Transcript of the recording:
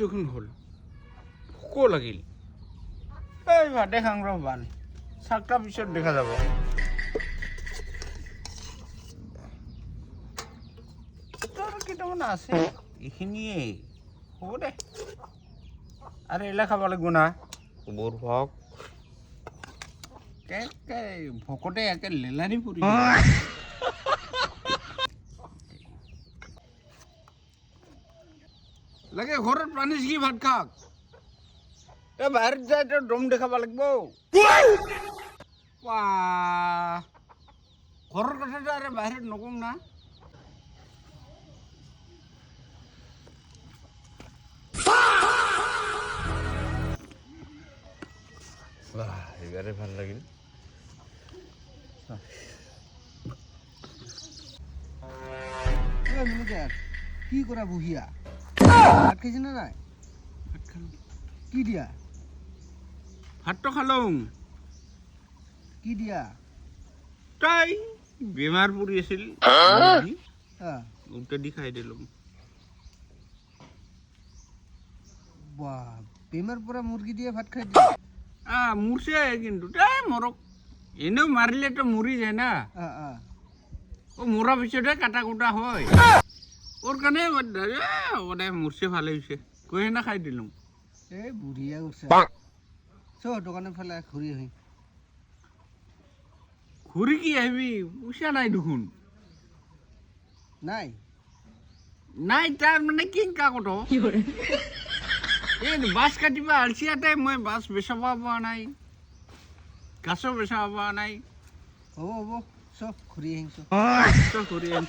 দেখোন হ'ল ভোকো লাগিল এই ভাতে খাং ৰ বান চাকটা পিছত দেখা যাব আৰু কেইটামান আছে এইখিনিয়ে হ'ব দে আৰু এলা খাব লাগিব না বৰ ভক ভকতে একে লেলাৰি পৰি লাগে ঘৰত পানী কি ভাত খাক এই বাহিৰত যাই তো দম দেখাব লাগিব ঘৰৰ কথাটো আৰু বাহিৰত নকওঁ না এইবাৰে ভাল লাগিল কি কৰা বহিয়া ভাত খাইছে না নাই ভাত খালোঁ কি দিয়া ভাতটো খালোঁ কি দিয়া তাই বেমাৰ পৰি আছিল উল্টা দি খাই দিলোঁ বেমাৰ পৰা মুৰ্গী দিয়ে ভাত খাই দিয়া মৰছে কিন্তু তাই মৰক এনেও মাৰিলেতো মৰি যায় না মৰাৰ পিছতহে কাটা কুটা হয় ওৰ কাৰণে সদায় মৰছে ভালে হৈছে কৈ না খাই দিলোঁ এই বুঢ়িয়া উঠছে চ দোকানৰ ফালে ঘূৰি আহি ঘূৰি কি আহিবি পইচা নাই দেখোন নাই নাই তাৰ মানে কিংকা কত এই বাছ কাটিবা আলচিয়াতে মই বাছ বেচাব পৰা নাই গাছো বেচাব পৰা নাই হ'ব হ'ব চ ঘূৰি আহিম ঘূৰি আহিম